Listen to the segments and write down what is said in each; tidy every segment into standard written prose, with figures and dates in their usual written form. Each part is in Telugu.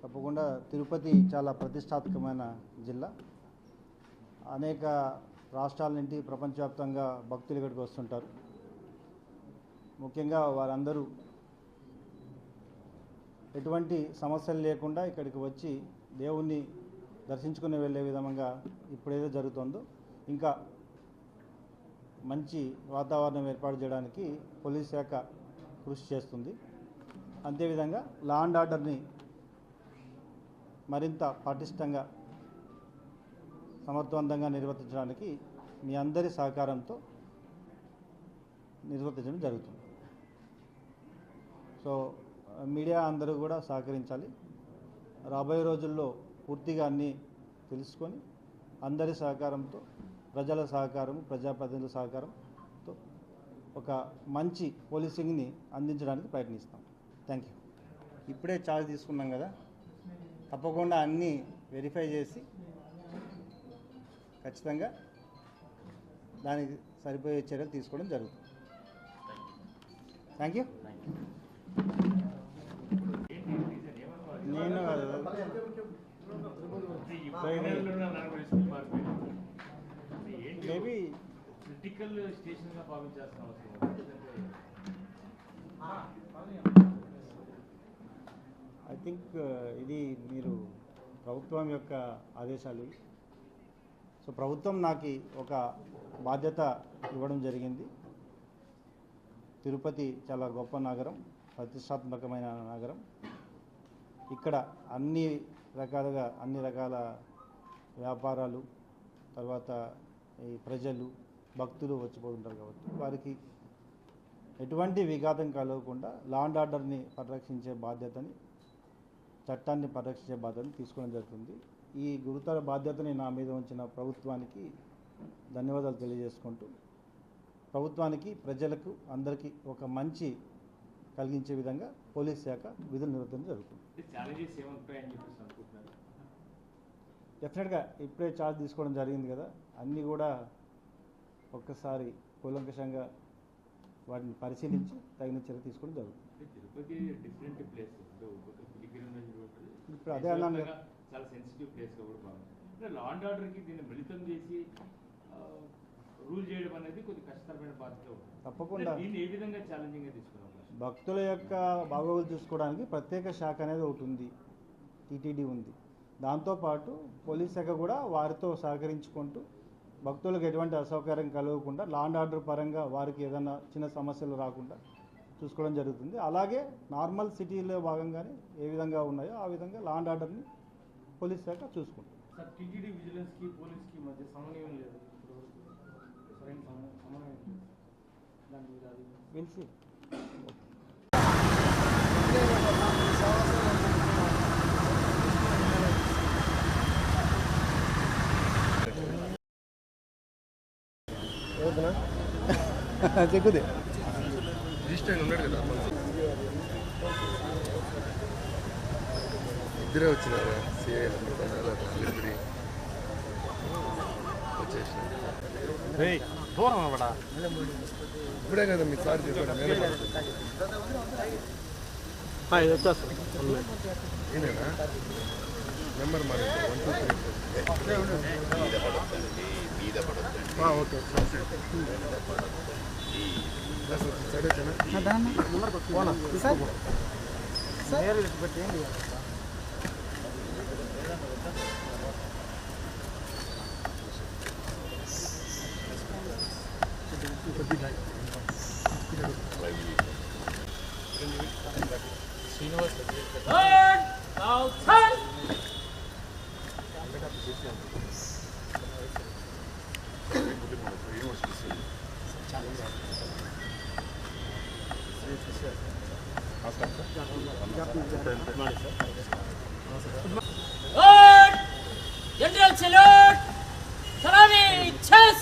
తప్పకుండా తిరుపతి చాలా ప్రతిష్టాత్మకమైన జిల్లా. అనేక రాష్ట్రాల నుండి ప్రపంచవ్యాప్తంగా భక్తులు ఇక్కడికి వస్తుంటారు. ముఖ్యంగా వారందరూ ఎటువంటి సమస్యలు లేకుండా ఇక్కడికి వచ్చి దేవుణ్ణి దర్శించుకుని వెళ్ళే విధంగా ఇప్పుడేదో జరుగుతుందో ఇంకా మంచి వాతావరణం ఏర్పాటు చేయడానికి పోలీస్ శాఖ కృషి చేస్తుంది. అంతేవిధంగా లా అండ్ ఆర్డర్ని మరింత పటిష్టంగా సమర్థవంతంగా నిర్వర్తించడానికి మీ అందరి సహకారంతో నిర్వర్తించడం జరుగుతుంది. సో మీడియా అందరూ కూడా సహకరించాలి. రాబోయే రోజుల్లో పూర్తిగా అన్నీ తెలుసుకొని అందరి సహకారంతో, ప్రజల సహకారం, ప్రజాప్రతినిధుల సహకారంతో ఒక మంచి పోలీసింగ్ని అందించడానికి ప్రయత్నిస్తాం. Thank you. ఇప్పుడే ఛార్జ్ తీసుకున్నాం కదా, తప్పకుండా అన్నీ వెరిఫై చేసి ఖచ్చితంగా దానికి సరిపోయే చర్యలు తీసుకోవడం జరుగుతుంది. Thank you. నేను మేబీ క్రిటికల్ స్టేషన్గా భావించాల్సిన అవసరం. ఐ థింక్ ఇది మీరు ప్రభుత్వం యొక్క ఆదేశాలు. సో ప్రభుత్వం నాకు ఒక బాధ్యత ఇవ్వడం జరిగింది. తిరుపతి చాలా గొప్ప నగరం, ప్రతిష్టాత్మకమైన నగరం. ఇక్కడ అన్ని రకాల వ్యాపారాలు, తర్వాత ఈ ప్రజలు, భక్తులు వచ్చిపోతుంటారు కాబట్టి వారికి ఎటువంటి విఘాతం కలగకుండా లా అండ్ ఆర్డర్ని పరిరక్షించే బాధ్యతని, చట్టాన్ని పరిరక్షించే బాధ్యతని తీసుకోవడం జరుగుతుంది. ఈ గురుతర బాధ్యతని నా మీద ఉంచిన ప్రభుత్వానికి ధన్యవాదాలు తెలియజేసుకుంటూ, ప్రభుత్వానికి, ప్రజలకు, అందరికీ ఒక మంచి కలిగించే విధంగా పోలీస్ శాఖ విధులు నిర్వర్తించడం జరుగుతుంది. డెఫినెట్గా ఇప్పుడే ఛార్జ్ తీసుకోవడం జరిగింది కదా, అన్నీ కూడా ఒక్కసారి కూలంకషంగా వాటిని పరిశీలించి తగిన చర్య తీసుకోవడం జరుగుతుంది. ఇప్పుడు అదే అన్నాను, చాలా సెన్సిటివ్ ప్లేస్గా కూడా బాగుంది. లా అండ్ ఆర్డర్కి దీన్ని మిళితం చేసి రూల్ చేయడం అనేది కొద్ది కష్టతరమైన బాధ్యత ఉంటుంది. తప్పకుండా దీన్ని ఏ విధంగా ఛాలెంజింగ్గా తీసుకున్నాం? భక్తుల యొక్క బాగోగులు చూసుకోవడానికి ప్రత్యేక శాఖ అనేది ఒకటి ఉంది, టీటీడీ ఉంది. దాంతోపాటు పోలీస్ శాఖ కూడా వారితో సహకరించుకుంటూ భక్తులకు ఎటువంటి అసౌకర్యం కలగకుండా లా అండ్ ఆర్డర్ పరంగా వారికి ఏదైనా చిన్న సమస్యలు రాకుండా చూసుకోవడం జరుగుతుంది. అలాగే నార్మల్ సిటీలో భాగంగానే ఏ విధంగా ఉన్నాయో ఆ విధంగా లా అండ్ ఆర్డర్ని పోలీస్ శాఖ చూసుకుంటుంది. సార్, టీటీడీ విజిలెన్స్కి పోలీస్కి మధ్య సమన్వయం లేదు, సరైన సమన్వయం దాని మీద విల్సి చెక్కుదే రిజిస్టర్ ఉన్నాడు కదా, ఇద్దరే వచ్చినారా? సిఐ వచ్చేసిన ఇప్పుడే కదా మీ సార్ చెప్పాడు. ఏనేనా నెంబర్ మరి 1 2 3 okay General salute! Salami! Chess!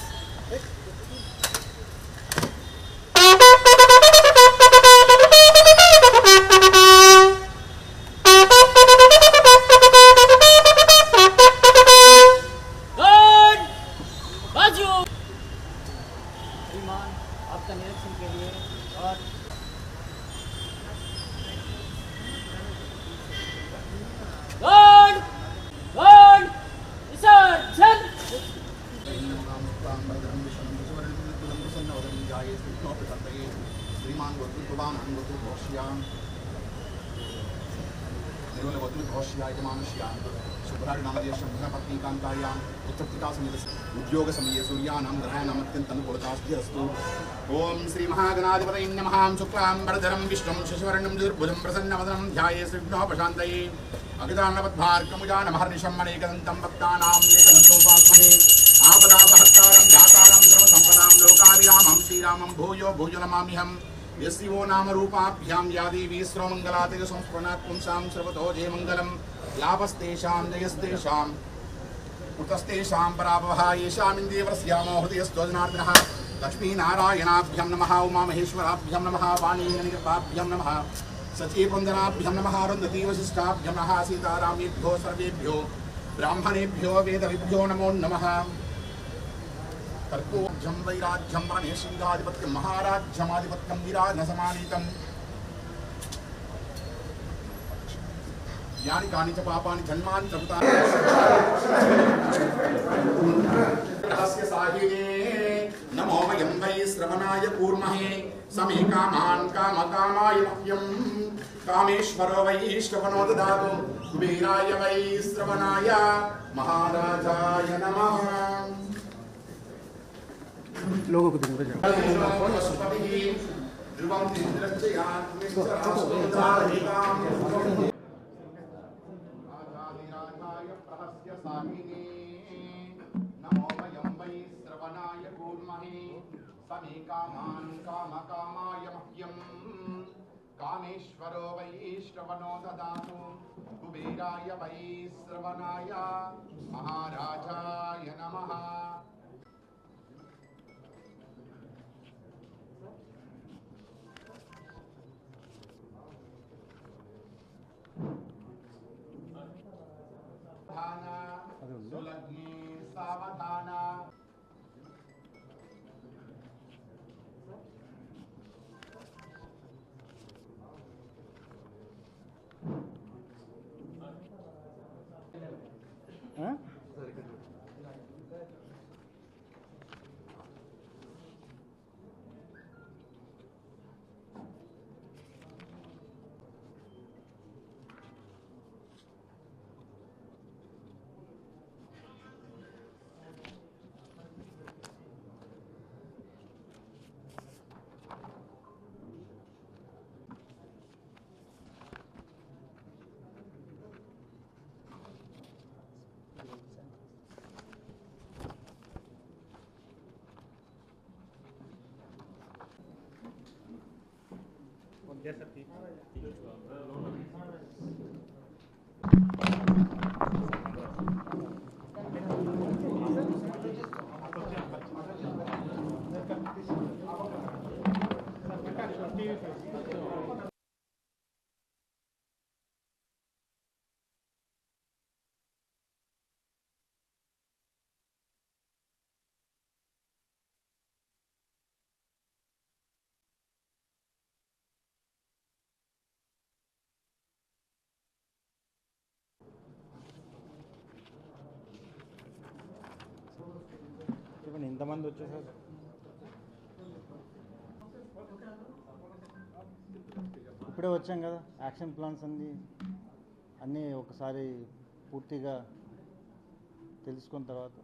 आपका निरीक्षण के लिए और श्रीमान वक्तृत्वान् वक्तृघोष्यान् निर्मल वक्तृघोष्याय मानुष्यान् शुभ्राणामदेशं धनपत्नीकान्तायाम् उत्तप्तिका समेत उद्योग समये सूर्यानां ग्रहाणाम् अत्यन्तनुकूलतास्तिरस्तु ओम श्री महागणाधिपतये नमः शुक्लाम्बरधरं विष्णुं शशिवर्णं चतुर्भुजं प्रसन्नवदनं ध्याये श्रीविष्णोपशान्तये अगितान्नवद्भार्कमुजानमहर्निशम् अनेकदन्तं भक्तानां एकदन्तोपास्महे आपदापहर्तारं जातारं सर्वसम्पदां लोकाभिरामं श्रीरामं भूयो भूयो नमाम्यहम् यस्यो नाम रूपाभ्यां या देवी सर्वमङ्गलातिः संस्फुरणात् पुंसां सर्वतो जयमङ्गलं लाभस्तेषां जयस्तेषां कृतस्तेषां पराभवः येषामिन्द्रियवरस्यामो हृदयस्थोजनार्दिनः लक्ष्मीनारायणाभ्यं नमः उमामहेश्वराभ्यं नमः वाणीनिकृपाभ्यं नमः सचीवन्दनाभ्यं नमः अरुन्धतीवशिष्टाभ्यं नमः सीतारामेभ्यो सर्वेभ्यो ब्राह्मणेभ्यो वेदविभ्यो नमो नमः कर्पूर्जं वैराज्यं वरणेशीलाधिपत्यं महाराज्यमाधिपत्यं विराजनसमानीतं यानि कानि च पापानि जन्मानि च कृतानि रहस्य साहिने नमो वयं वै श्रवणाय कूर्महे समे कामान् कामकामाय मह्यं कामेश्वरो वै श्रवणो ददातु कुबेराय वै श्रवणाय महाराजाय नमः लोगों को दूर जाओ नमो वयं वै श्रवणाय कूर्महे समे कामान् कामकामाय मह्यं कामेश्वरो वै श्रवणो ददातु कुबेराय वै श्रवणाय महाराजाय नमः सुलग्ने सावधान ఇంతమంది వచ్చేసారు. ఇప్పుడే వచ్చాం కదా, యాక్షన్ ప్లాన్స్ అన్నీ ఒకసారి పూర్తిగా తెలుసుకున్న తర్వాత